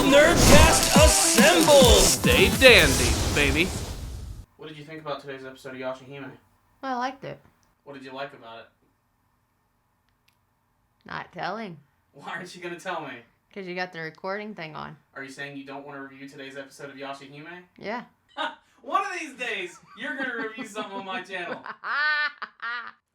Nerdcast assemble! Stay dandy, baby. What did you think about today's episode of Yashahime? I liked it. What did you like about it? Not telling. Why aren't you going to tell me? Because you got the recording thing on. Are you saying you don't want to review today's episode of Yashahime? Yeah. One of these days, you're going to review something on my channel.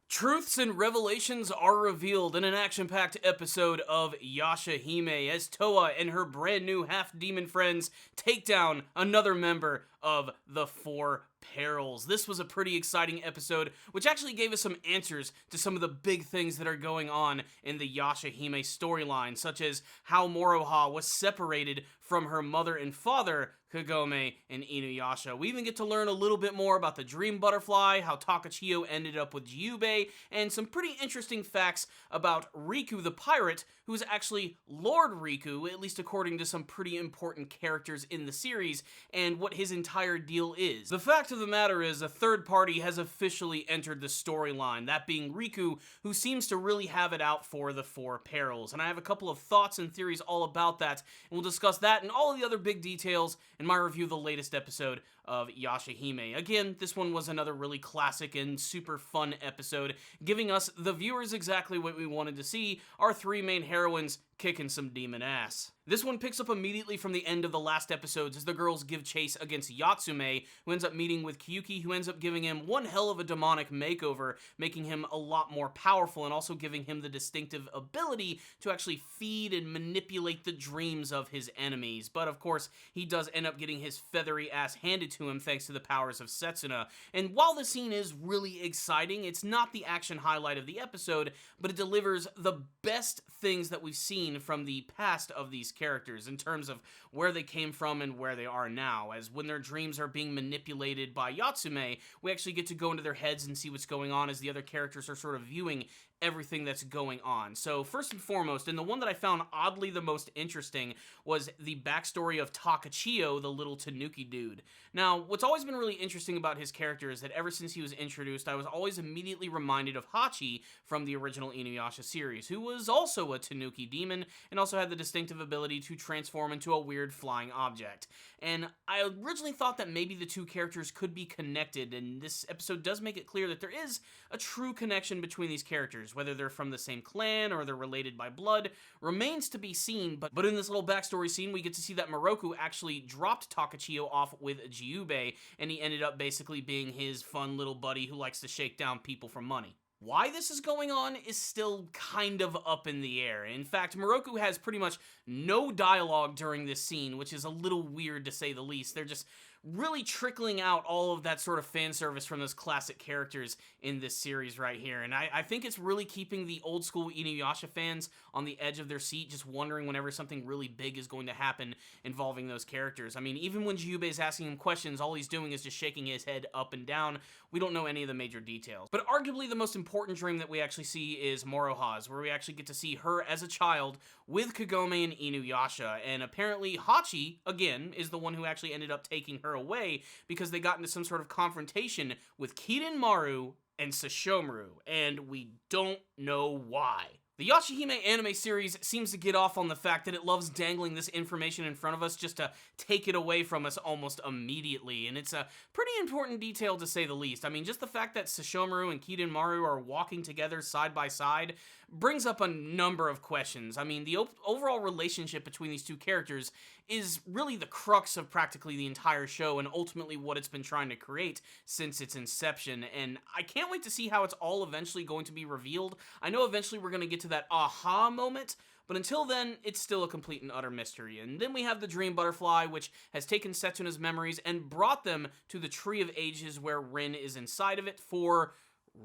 Truths and revelations are revealed in an action-packed episode of Yashahime as Toa and her brand new half-demon friends take down another member of the Four Perils. This was a pretty exciting episode, which actually gave us some answers to some of the big things that are going on in the Yashahime storyline, such as how Moroha was separated from her mother and father, Kagome and Inuyasha. We even get to learn a little bit more about the Dream Butterfly, how Takechiyo ended up with Kyuki, and some pretty interesting facts about Riku the pirate, who's actually Lord Riku, at least according to some pretty important characters in the series, and what his entire deal is. The fact of the matter is, a third party has officially entered the storyline, that being Riku, who seems to really have it out for the Four Perils. And I have a couple of thoughts and theories all about that, and we'll discuss that and all of the other big details in my review of the latest episode of Yashahime. Again, this one was another really classic and super fun episode, giving us, the viewers, exactly what we wanted to see, our three main heroines kicking some demon ass. This one picks up immediately from the end of the last episodes as the girls give chase against Yatsume, who ends up meeting with Kyuki, who ends up giving him one hell of a demonic makeover, making him a lot more powerful and also giving him the distinctive ability to actually feed and manipulate the dreams of his enemies. But of course, he does end up getting his feathery ass handed to him thanks to the powers of Setsuna. And while the scene is really exciting, it's not the action highlight of the episode, but it delivers the best things that we've seen from the past of these characters in terms of where they came from and where they are now, as when their dreams are being manipulated by Yatsume, we actually get to go into their heads and see what's going on as the other characters are sort of viewing everything that's going on. So first and foremost, and the one that I found oddly the most interesting, was the backstory of Takechiyo, the little Tanuki dude. Now, what's always been really interesting about his character is that ever since he was introduced, I was always immediately reminded of Hachi from the original Inuyasha series, who was also a Tanuki demon and also had the distinctive ability to transform into a weird flying object. And I originally thought that maybe the two characters could be connected, and this episode does make it clear that there is a true connection between these characters. Whether they're from the same clan or they're related by blood remains to be seen, but in this little backstory scene, we get to see that Moroku actually dropped Takechiyo off with Kyuki, and he ended up basically being his fun little buddy who likes to shake down people for money. Why this is going on is still kind of up in the air. In fact, Moroku has pretty much no dialogue during this scene, which is a little weird to say the least. They're just really trickling out all of that sort of fan service from those classic characters in this series right here. And I think it's really keeping the old school Inuyasha fans on the edge of their seat, just wondering whenever something really big is going to happen involving those characters. I mean, even when Jubei is asking him questions, all he's doing is just shaking his head up and down. We don't know any of the major details. But arguably the most important dream that we actually see is Moroha's, where we actually get to see her as a child with Kagome and Inuyasha. And apparently Hachi, again, is the one who actually ended up taking her away because they got into some sort of confrontation with Kirinmaru and Sesshomaru, and we don't know why. The Yashahime anime series seems to get off on the fact that it loves dangling this information in front of us just to take it away from us almost immediately, and it's a pretty important detail to say the least. I mean, just the fact that Sesshomaru and Kirinmaru are walking together side by side brings up a number of questions. I mean, the overall relationship between these two characters is really the crux of practically the entire show and ultimately what it's been trying to create since its inception, and I can't wait to see how it's all eventually going to be revealed. I know eventually we're going to get to that aha moment, but until then, it's still a complete and utter mystery. And then we have the Dream Butterfly, which has taken Setsuna's memories and brought them to the Tree of Ages where Rin is inside of it for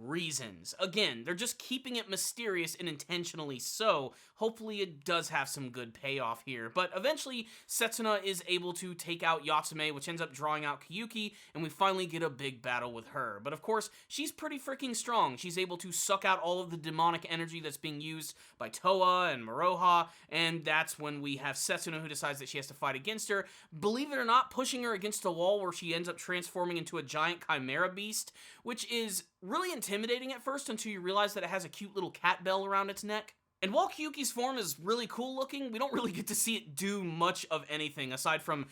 reasons. Again, they're just keeping it mysterious and intentionally so. Hopefully it does have some good payoff here. But eventually, Setsuna is able to take out Yatsume, which ends up drawing out Kyuki, and we finally get a big battle with her. But of course, she's pretty freaking strong. She's able to suck out all of the demonic energy that's being used by Toa and Moroha, and that's when we have Setsuna who decides that she has to fight against her. Believe it or not, pushing her against a wall where she ends up transforming into a giant chimera beast, which is really intimidating at first until you realize that it has a cute little cat bell around its neck. And while Kyuki's form is really cool looking, we don't really get to see it do much of anything aside from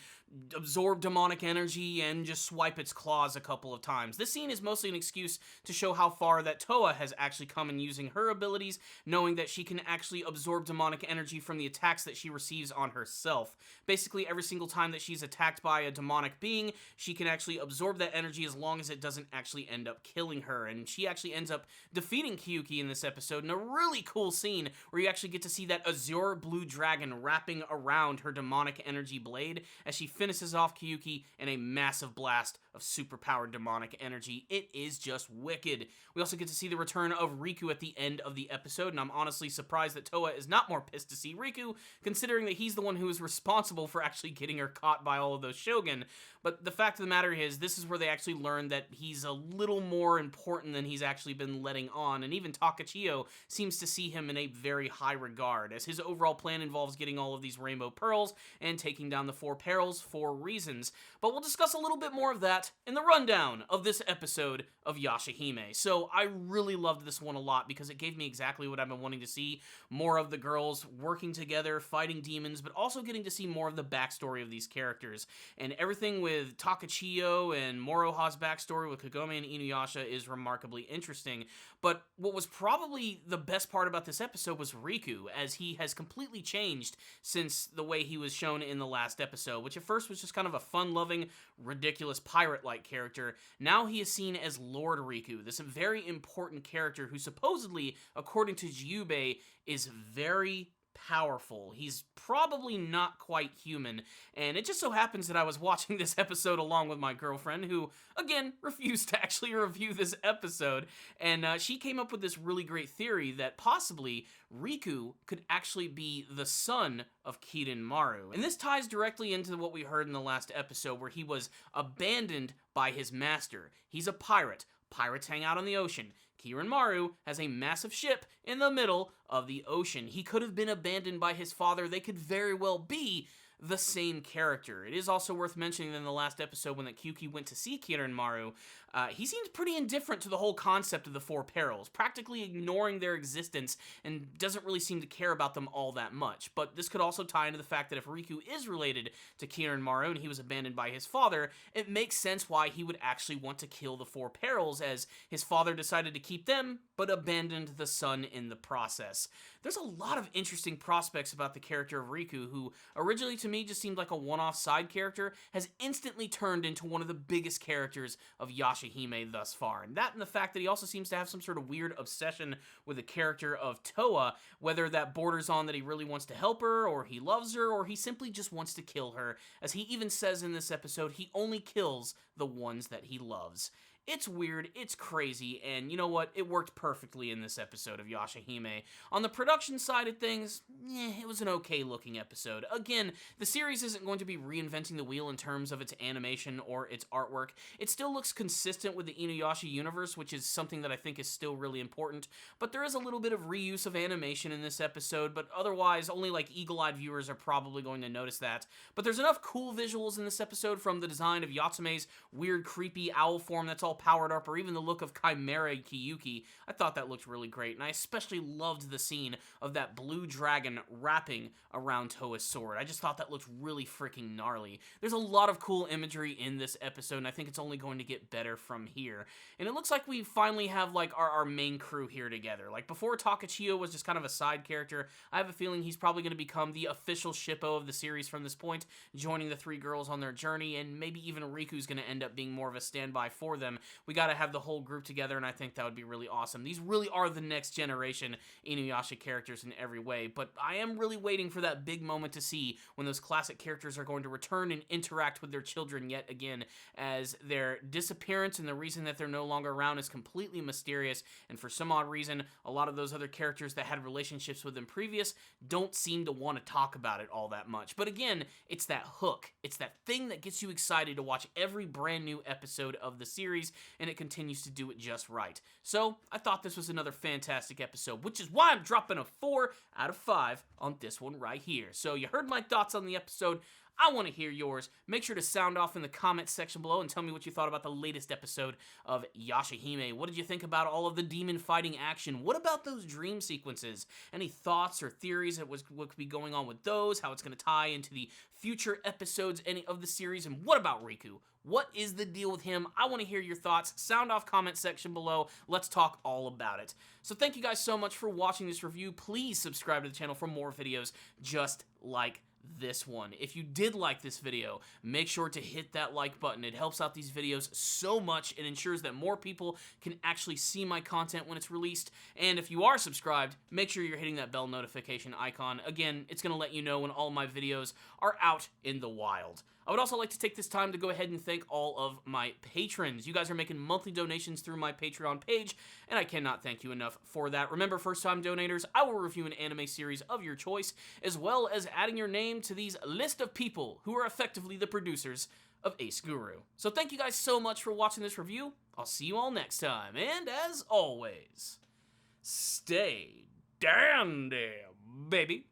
absorb demonic energy and just swipe its claws a couple of times. This scene is mostly an excuse to show how far that Toa has actually come in using her abilities, knowing that she can actually absorb demonic energy from the attacks that she receives on herself. Basically, every single time that she's attacked by a demonic being, she can actually absorb that energy as long as it doesn't actually end up killing her. And she actually ends up defeating Kyuki in this episode in a really cool scene where you actually get to see that azure blue dragon wrapping around her demonic energy blade as she finishes off Kyuki in a massive blast of superpowered demonic energy. It is just wicked. We also get to see the return of Riku at the end of the episode, and I'm honestly surprised that Toa is not more pissed to see Riku, considering that he's the one who is responsible for actually getting her caught by all of those Shogun. But the fact of the matter is, this is where they actually learn that he's a little more important than he's actually been letting on, and even Takechiyo seems to see him in a very high regard, as his overall plan involves getting all of these rainbow pearls and taking down the four perils for reasons. But we'll discuss a little bit more of that in the rundown of this episode of Yashahime. So I really loved this one a lot because it gave me exactly what I've been wanting to see. More of the girls working together, fighting demons, but also getting to see more of the backstory of these characters. And everything with Takechiyo and Moroha's backstory with Kagome and Inuyasha is remarkably interesting. But what was probably the best part about this episode was Riku, as he has completely changed since the way he was shown in the last episode, which at first was just kind of a fun-loving, ridiculous pirate-like character. Now he is seen as Lord Riku, this very important character who supposedly, according to Jubei, is very powerful. He's probably not quite human, and it just so happens that I was watching this episode along with my girlfriend, who, again, refused to actually review this episode, and she came up with this really great theory that possibly Riku could actually be the son of Kirinmaru. And this ties directly into what we heard in the last episode, where he was abandoned by his master. He's a pirate. Pirates hang out on the ocean. Kirinmaru has a massive ship in the middle of the ocean. He could have been abandoned by his father. They could very well be the same character. It is also worth mentioning that in the last episode when that Kyuki went to see Kirinmaru, he seems pretty indifferent to the whole concept of the four perils, practically ignoring their existence and doesn't really seem to care about them all that much. But this could also tie into the fact that if Riku is related to Kirinmaru and he was abandoned by his father, it makes sense why he would actually want to kill the four perils, as his father decided to keep them but abandoned the son in the process. There's a lot of interesting prospects about the character of Riku, who originally to me just seemed like a one-off side character, has instantly turned into one of the biggest characters of Yashahime thus far. And that and the fact that he also seems to have some sort of weird obsession with the character of Toa, whether that borders on that he really wants to help her, or he loves her, or he simply just wants to kill her. As he even says in this episode, he only kills the ones that he loves. It's weird, it's crazy, and you know what? It worked perfectly in this episode of Yashahime. On the production side of things, it was an okay-looking episode. Again, the series isn't going to be reinventing the wheel in terms of its animation or its artwork. It still looks consistent with the Inuyasha universe, which is something that I think is still really important, but there is a little bit of reuse of animation in this episode, but otherwise, only like eagle-eyed viewers are probably going to notice that. But there's enough cool visuals in this episode, from the design of Yatsume's weird, creepy owl form that's all powered up, or even the look of Chimera Kyuki. I thought that looked really great, and I especially loved the scene of that blue dragon wrapping around Toa's sword. I just thought that looked really freaking gnarly. There's a lot of cool imagery in this episode, and I think it's only going to get better from here. And it looks like we finally have like our main crew here together. Like before, Takechiyo was just kind of a side character. I have a feeling he's probably going to become the official shippo of the series from this point, joining the three girls on their journey, and maybe even Riku's going to end up being more of a standby for them. We got to have the whole group together, and I think that would be really awesome. These really are the next generation Inuyasha characters in every way, but I am really waiting for that big moment to see when those classic characters are going to return and interact with their children yet again, as their disappearance and the reason that they're no longer around is completely mysterious, and for some odd reason, a lot of those other characters that had relationships with them previous don't seem to want to talk about it all that much. But again, it's that hook. It's that thing that gets you excited to watch every brand new episode of the series, and it continues to do it just right. So, I thought this was another fantastic episode, which is why I'm dropping a 4 out of 5 on this one right here. So, you heard my thoughts on the episode. I want to hear yours. Make sure to sound off in the comments section below and tell me what you thought about the latest episode of Yashahime. What did you think about all of the demon fighting action? What about those dream sequences? Any thoughts or theories of what could be going on with those? How it's going to tie into the future episodes of the series? And what about Riku? What is the deal with him? I want to hear your thoughts. Sound off comment section below. Let's talk all about it. So thank you guys so much for watching this review. Please subscribe to the channel for more videos just like this one. If you did like this video, make sure to hit that like button. It helps out these videos so much. It ensures that more people can actually see my content when it's released. And if you are subscribed, make sure you're hitting that bell notification icon. Again, it's going to let you know when all my videos are out in the wild. I would also like to take this time to go ahead and thank all of my patrons. You guys are making monthly donations through my Patreon page, and I cannot thank you enough for that. Remember, first-time donators, I will review an anime series of your choice, as well as adding your name to these list of people who are effectively the producers of Ace Guru. So thank you guys so much for watching this review. I'll see you all next time, and as always, stay damn, baby.